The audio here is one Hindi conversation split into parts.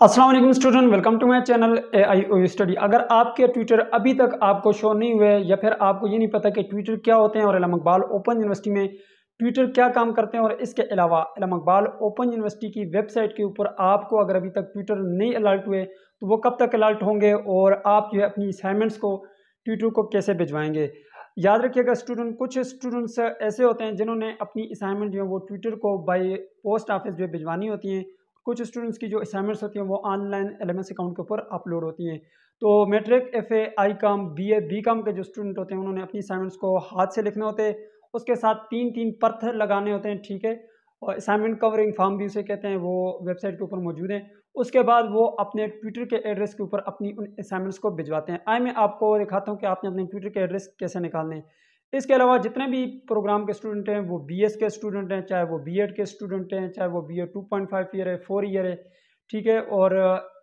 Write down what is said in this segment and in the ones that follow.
अस्सलाम वालेकुम student, welcome to my channel AIOU study. अगर आपके ट्विटर अभी तक आपको शो नहीं हुए या फिर आपको ये नहीं पता कि ट्विटर क्या होते हैं और इल्म इकबाल ओपन यूनिवर्सिटी में ट्विटर क्या काम करते हैं, और इसके अलावा इल्म इकबाल ओपन यूनिवर्सिटी की वेबसाइट के ऊपर आपको अगर अभी तक ट्विटर नहीं अलर्ट हुए तो वो कब तक अलर्ट होंगे, और आप जो है अपनी असाइनमेंट्स को ट्विटर को कैसे भिजवाएंगे। याद रखिएगा स्टूडेंट, कुछ स्टूडेंट्स ऐसे होते हैं जिन्होंने अपनी असाइनमेंट जो है वो ट्विटर को बाय पोस्ट ऑफिस जो है भिजवानी होती हैं। कुछ स्टूडेंट्स की जो असाइनमेंट्स होती हैं वो ऑनलाइन LMS अकाउंट के ऊपर अपलोड होती हैं। तो matric, FA, ICOM, BA, BCOM के जो स्टूडेंट होते हैं उन्होंने अपनी असाइनमेंट्स को हाथ से लिखने होते हैं, उसके साथ 3-3 पत्थर लगाने होते हैं, ठीक है। और असाइनमेंट कवरिंग फॉर्म भी उसे कहते हैं, वो वेबसाइट के ऊपर मौजूद है। उसके बाद वो अपने ट्विटर के एड्रेस के ऊपर अपनी उन असाइनमेंट्स को भिजवाते हैं। आइए मैं आपको दिखाता हूँ कि आपने अपने ट्विटर के एड्रेस कैसे निकालने हैं। इसके अलावा जितने भी प्रोग्राम के स्टूडेंट हैं, वो BS के स्टूडेंट हैं, चाहे वो B.Ed के स्टूडेंट हैं, चाहे वो BA 2.5 ईयर है, 4 ईयर है, ठीक है। और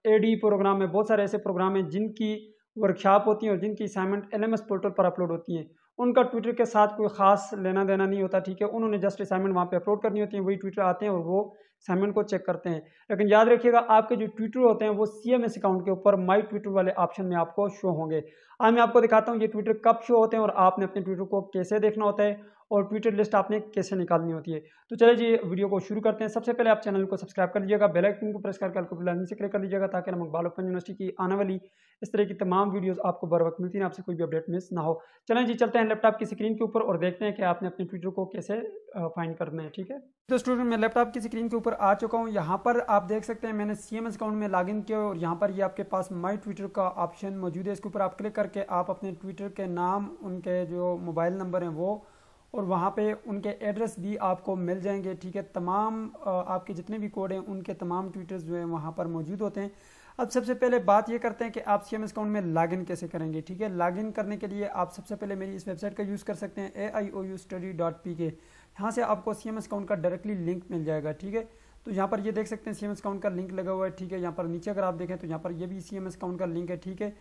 AD प्रोग्राम में बहुत सारे ऐसे प्रोग्राम हैं जिनकी वर्कशॉप होती हैं और जिनकी असाइनमेंट LMS पोर्टल पर अपलोड होती हैं। उनका ट्विटर के साथ कोई खास लेना देना नहीं होता, ठीक है। उन्होंने जस्ट असाइनमेंट वहाँ पे अपलोड करनी होती है, वही ट्विटर आते हैं और वो असाइनमेंट को चेक करते हैं। लेकिन याद रखिएगा आपके जो ट्विटर होते हैं वो CMS अकाउंट के ऊपर माई ट्विटर वाले ऑप्शन में आपको शो होंगे। आज मैं आपको दिखाता हूँ ये ट्विटर कब शो होते हैं और आपने अपने ट्विटर को कैसे देखना होता है और ट्विटर लिस्ट आपने कैसे निकालनी होती है। तो चलिए जी वीडियो को शुरू करते हैं। सबसे पहले आप चैनल को सब्सक्राइब कर लीजिएगा, बेल आइकन को प्रेस करके बेल से क्लिक कर लीजिएगा ताकि इल्म इकबाल ओपन यूनिवर्सिटी की आने वाली इस तरह की तमाम वीडियोस आपको बर वक्त मिलती हैं, आपसे कोई भी अपडेट मिस ना हो। चलें जी चलते हैं लैपटॉप की स्क्रीन के ऊपर और देखते हैं कि आपने अपने ट्विटर को कैसे फाइंड करना है, ठीक है। तो स्टूडेंट मैं लैपटॉप की स्क्रीन के ऊपर आ चुका हूँ। यहाँ पर आप देख सकते हैं मैंने CMS अकाउंट में लॉगिन किया और यहाँ पर ये आपके पास माई ट्विटर का ऑप्शन मौजूद है। इसके ऊपर आप क्लिक करके आप अपने ट्विटर के नाम, उनके जो मोबाइल नंबर हैं वो, और वहाँ पे उनके एड्रेस भी आपको मिल जाएंगे, ठीक है। तमाम आपके जितने भी कोड हैं उनके तमाम ट्विटर्स जो हैं वहाँ पर मौजूद होते हैं। अब सबसे पहले बात ये करते हैं कि आप CMS अकाउंट में लॉगिन कैसे करेंगे, ठीक है। लॉगिन करने के लिए आप सबसे पहले मेरी इस वेबसाइट का यूज़ कर सकते हैं AIOUstudy.pk। यहाँ से आपको CMS अकाउंट का डायरेक्टली लिंक मिल जाएगा, ठीक है। तो यहाँ पर ये देख सकते हैं CMS अकाउंट का लिंक लगा हुआ है, ठीक है। यहाँ पर नीचे अगर आप देखें तो यहाँ पर ये भी CMS अकाउंट का लिंक है, ठीक है।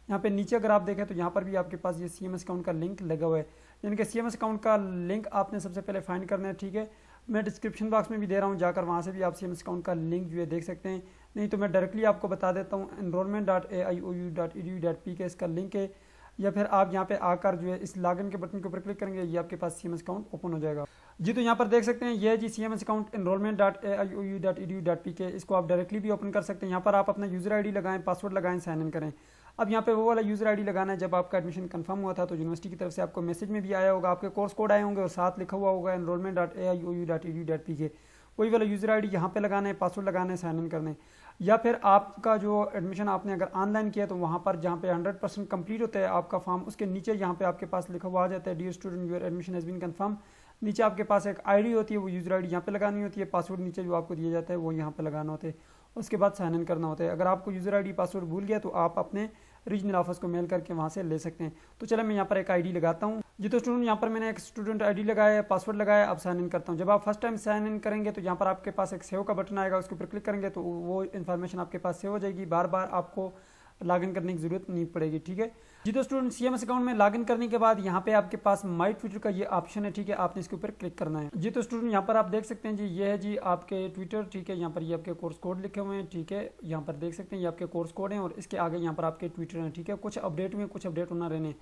यहाँ पे नीचे अगर आप देखें तो यहाँ पर भी आपके पास ये CMS अकाउंट का लिंक लगा हुआ है। यानी कि CMS अकाउंट का लिंक आपने सबसे पहले फाइंड करना है, ठीक है। मैं डिस्क्रिप्शन बॉक्स में भी दे रहा हूँ, जाकर वहाँ से भी आप CMS अकाउंट का लिंक जो है देख सकते हैं। नहीं तो मैं डायरेक्टली आपको बता देता हूँ, enrollment.aiou.edu.pk इसका लिंक है। या फिर आप यहाँ पे आकर जो है इस लॉगिन के बटन के ऊपर क्लिक करेंगे, ये आपके पास CMS अकाउंट ओपन हो जाएगा जी। तो यहाँ पर देख सकते हैं ये जी CMS अकाउंट enrollment.aiou.edu.pk, इसको आप डायरेक्टली भी ओपन कर सकते हैं। यहाँ पर आप अपना यूज़र ID लगाएं, पासवर्ड लगाएं, साइन इन करें। अब यहाँ पे वो वाला यूज़र ID लगाना है जब आपका एडमिशन कंफर्म हुआ था तो यूनिवर्सिटी की तरफ से आपको मैसेज में भी आया होगा, आपके कोर्स कोड आए होंगे और साथ लिखा हुआ होगा enrollment.aiou.edu.pk। वही वाला यूज़र ID यहाँ पे लगाना है, पासवर्ड लगाना है, साइन इन करना है। या फिर आपका जो एडमिशन आपने अगर ऑनलाइन किया तो वहाँ पर जहाँ पे 100% कंप्लीट होता है आपका फॉर्म, उसके नीचे यहाँ पे आपके पास लिखा हुआ आ जाता है dear student your admission has been confirmed. नीचे आपके पास एक ID होती है, वो यूज़र ID यहाँ पे लगानी होती है, पासवर्ड नीचे जो आपको दिया जाता है वो यहाँ पे लगाना होता है, उसके बाद साइन इन करना होता है। अगर आपको यूज़र ID पासवर्ड भूल गया तो आप अपने रीजनल ऑफिस को मेल करके वहाँ से ले सकते हैं। तो चलो मैं यहाँ पर एक ID लगाता हूँ जी। तो स्टूडेंट यहाँ पर मैंने एक स्टूडेंट ID लगाया है, पासवर्ड लगाया, अब साइन इन करता हूँ। जब आप फर्स्ट टाइम साइन इन करेंगे तो यहाँ पर आपके पास एक सेव का बटन आएगा, उसके ऊपर क्लिक करेंगे तो वो इन्फॉर्मेशन आपके पास सेव हो जाएगी, बार बार आपको लॉगिन करने की जरूरत नहीं पड़ेगी, ठीक है जी। तो स्टूडेंट CMS अकाउंट में लॉगिन करने के बाद यहाँ पे आपके पास माई ट्विटर का ये ऑप्शन है, ठीक है। आपने इसके ऊपर क्लिक करना है जी। तो स्टूडेंट यहाँ पर आप देख सकते हैं जी, ये है जी आपके ट्विटर, ठीक है। यहाँ पर ये आपके कोर्स कोड लिखे हुए हैं, ठीक है। यहाँ पर देख सकते हैं ये आपके कोर्स कोड हैं और इसके आगे यहाँ पर आपके ट्विटर हैं, ठीक है। कुछ अपडेट हुए, कुछ अपडेट होना रहने,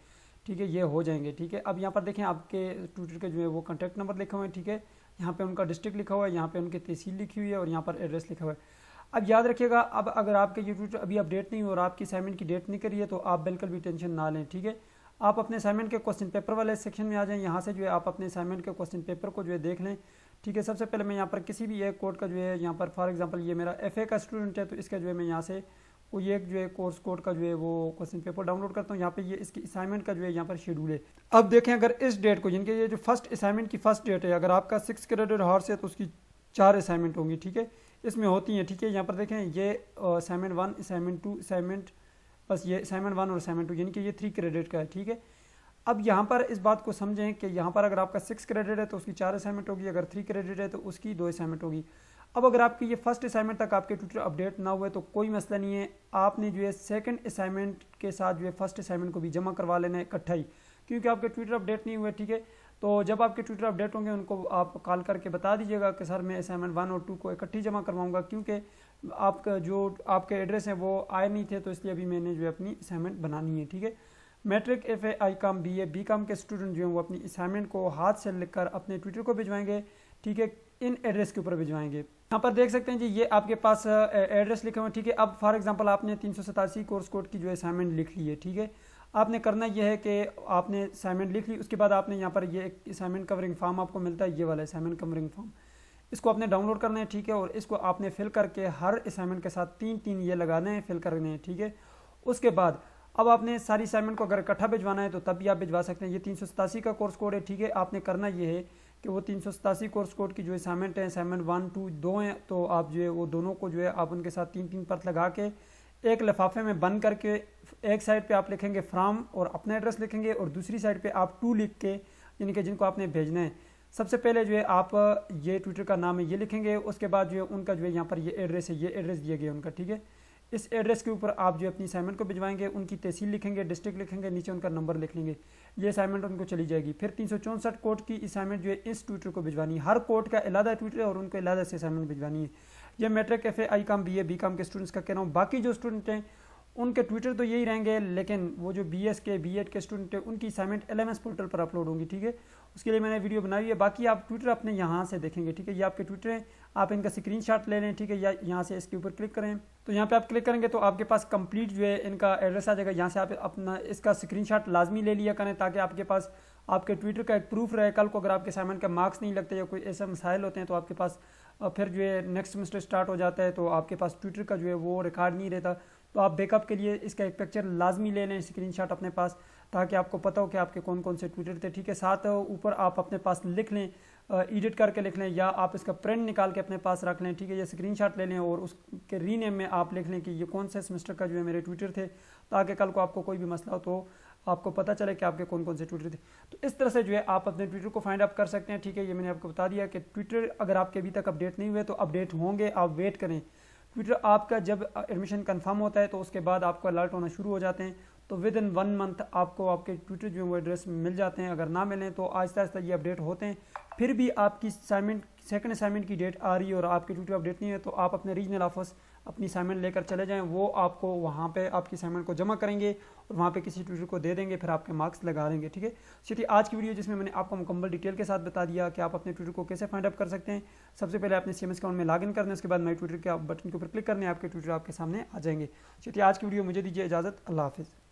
ठीक है, ये हो जाएंगे, ठीक है। अब यहाँ पर देखें आपके ट्विटर के जो है वो कॉन्टैक्ट नंबर लिखे हुए हैं, ठीक है। यहाँ पे उनका डिस्ट्रिक्ट लिखा हुआ है, यहाँ पे उनकी तहसील लिखी हुई है और यहाँ पर एड्रेस लिखा हुआ है। अब याद रखिएगा, अब अगर आपके ये ट्विटर अभी अपडेट नहीं हो और आपकी असाइनमेंट की डेट नहीं करी है तो आप बिल्कुल भी टेंशन ना लें, ठीक है। आप अपने असाइनमेंट के क्वेश्चन पेपर वाले सेक्शन में आ जाएं, यहाँ से जो है आप अपने असाइनमेंट के क्वेश्चन पेपर को जो है देख लें, ठीक है। सबसे पहले मैं यहाँ पर किसी भी एक कोड का जो है, यहाँ पर फॉर एग्जांपल ये मेरा FA का स्टूडेंट है तो इसका जो है मैं यहाँ से वो ये जो है कोर्स कोड का जो है वो क्वेश्चन पेपर डाउनलोड करता हूँ। यहाँ पे ये इसकी असाइनमेंट का जो है यहाँ पर शेड्यूल है। अब देखें अगर इस डेट को, जिनके ये जो फर्स्ट असाइनमेंट की फर्स्ट डेट है, अगर आपका 6 क्रेडिट हार्स है तो उसकी 4 असाइनमेंट होंगी, ठीक है, इसमें होती हैं, ठीक है। यहाँ पर देखें ये असाइनमेंट 1, असाइनमेंट 2, असाइनमेंट, बस ये असाइनमेंट 1 और असाइनमेंट 2 यानी कि ये 3 क्रेडिट का है, ठीक है। अब यहाँ पर इस बात को समझें कि यहाँ पर अगर आपका 6 क्रेडिट है तो उसकी 4 असाइनमेंट होगी, अगर 3 क्रेडिट है तो उसकी 2 असाइनमेंट होगी। अब अगर आपकी ये फर्स्ट असाइनमेंट तक आपके ट्विटर अपडेट ना हुए तो कोई मसला नहीं है, आपने जो है सेकंड असाइनमेंट के साथ जो है फर्स्ट असाइनमेंट को भी जमा करवा लेना है इकट्ठा ही, क्योंकि आपके ट्विटर अपडेट नहीं हुए, ठीक है। तो जब आपके ट्विटर अपडेट होंगे उनको आप कॉल करके बता दीजिएगा कि सर मैं असाइनमेंट 1 और 2 को इकट्ठी जमा करवाऊंगा, क्योंकि आपका जो आपके एड्रेस हैं वो आए नहीं थे, तो इसलिए अभी मैंने जो है अपनी असाइनमेंट बनानी है। ठीक है, matric FA ICOM BA BCOM के स्टूडेंट जो हैं वो अपनी असाइनमेंट को हाथ से लिखकर अपने ट्विटर को भिजवाएंगे। ठीक है, इन एड्रेस के ऊपर भिजवाएंगे। यहाँ पर देख सकते हैं जी, ये आपके पास एड्रेस लिखे हुए हैं। ठीक है, अब फॉर एग्जांपल आपने 387 कोर्स कोड की जो असाइनमेंट लिख ली है। ठीक है, आपने करना यह है कि आपने असाइनमेंट लिख ली, उसके बाद आपने यहाँ पर ये एक असाइनमेंट कवरिंग फॉर्म आपको मिलता है, ये वाला असाइनमेंट कवरिंग फॉर्म, इसको आपने डाउनलोड करना है। ठीक है, और इसको आपने फिल करके हर असाइनमेंट के साथ 3-3 ये लगाने हैं, फिल करने हैं। ठीक है, उसके बाद अब आपने सारी असाइनमेंट को अगर इकट्ठा भिजवाना है तो तब भी आप भिजवा सकते हैं। ये 387 का कोर्स कोड है। ठीक है, आपने करना ये है कि वो 387 कोर्स कोड की जो असाइनमेंट है, असाइनमेंट 1, 2, 2 हैं, तो आप जो है वो दोनों को जो है आप उनके साथ 3-3 परत लगा के एक लिफाफे में बंद करके एक साइड पे आप लिखेंगे फ्रॉम और अपना एड्रेस लिखेंगे, और दूसरी साइड पे आप टू लिख के, यानी कि जिनको आपने भेजना है, सबसे पहले जो है आप ये ट्विटर का नाम है ये लिखेंगे, उसके बाद जो है उनका जो है यहाँ पर ये एड्रेस है, ये एड्रेस दिया गया उनका। ठीक है, इस एड्रेस के ऊपर आप जो अपनी असाइनमेंट को भिजवाएंगे, उनकी तहसील लिखेंगे, डिस्ट्रिक्ट लिखेंगे, नीचे उनका नंबर लिख लेंगे, ये असाइनमेंट उनको चली जाएगी। फिर 364 कोड की असाइनमेंट जो है इस ट्विटर को भिजवानी है, हर कोड का अलग ट्विटर और उनको अलग से असाइनमेंट भिजवानी है। ये matric FA ICOM BA BCOM के स्टूडेंट्स का कह रहा हूँ। बाकी जो स्टूडेंट हैं उनके ट्विटर तो यही रहेंगे, लेकिन वो जो BS के B.Ed के स्टूडेंट हैं उनकी असाइनमेंट LMS पोर्टल पर अपलोड होंगी। ठीक है, उसके लिए मैंने वीडियो बनाई है। बाकी आप ट्विटर अपने यहाँ से देखेंगे। ठीक है, ये आपके ट्विटर हैं, आप इनका स्क्रीनशॉट ले लें। ठीक है, या यहाँ से इसके ऊपर क्लिक करें, तो यहाँ पे आप क्लिक करेंगे तो आपके पास कंप्लीट जो है इनका एड्रेस आ जाएगा। यहाँ से आप अपना इसका स्क्रीनशॉट लाजमी ले लिया करें, ताकि आपके पास आपके ट्विटर का एक प्रूफ रहे। कल को अगर आपके असाइनमेंट का मार्क्स नहीं लगते या कोई ऐसे मसाइल होते हैं तो आपके पास फिर जो है नेक्स्ट सेमेस्टर स्टार्ट हो जाता है तो आपके पास ट्विटर का जो है वो रिकॉर्ड नहीं रहता। तो आप बैकअप के लिए इसका एक पिक्चर लाजमी ले लें, स्क्रीनशॉट अपने पास, ताकि आपको पता हो कि आपके कौन कौन से ट्विटर थे। ठीक है, साथ ऊपर आप अपने पास लिख लें, एडिट करके लिख लें, या आप इसका प्रिंट निकाल के अपने पास रख लें। ठीक है, ये स्क्रीनशॉट ले लें और उसके रीनेम में आप लिख लें कि ये कौन से सेमेस्टर का जो है मेरे ट्विटर थे, ताकि कल को आपको कोई भी मसला हो तो आपको पता चले कि आपके कौन कौन से ट्विटर थे। तो इस तरह से जो है आप अपने ट्विटर को फाइंड आउट कर सकते हैं। ठीक है, ये मैंने आपको बता दिया कि ट्विटर अगर आपके अभी तक अपडेट नहीं हुए तो अपडेट होंगे, आप वेट करें। ट्विटर आपका जब एडमिशन कंफर्म होता है तो उसके बाद आपको अलर्ट होना शुरू हो जाते हैं, तो विद इन 1 मंथ आपको आपके ट्विटर जो है वो एड्रेस मिल जाते हैं। अगर ना मिलें तो आहिस्ता आहिस्ता ये अपडेट होते हैं। फिर भी आपकी असाइनमेंट सेकंड असाइनमेंट की डेट आ रही है और आपके ट्विटर अपडेट नहीं है, तो आप अपने रीजनल ऑफिस अपनी असाइनमेंट लेकर चले जाएं, वो आपको वहाँ पे आपकी असाइनमेंट को जमा करेंगे और वहाँ पे किसी ट्विटर को दे देंगे, फिर आपके मार्क्स लगा देंगे। ठीक है, चलिए आज की वीडियो जिसमें मैंने आपको मुकम्मल डिटेल के साथ बता दिया कि आप अपने ट्विटर को कैसे फाइंड आउट कर सकते हैं। सबसे पहले अपने CMS अकाउंट में लॉगिन करना है, उसके बाद माई ट्विटर के बटन के ऊपर क्लिक करने आपके ट्विटर आपके सामने आ जाएंगे। चलिए आज की वीडियो मुझे दीजिए इजाज़त, अल्लाह हाफिज़।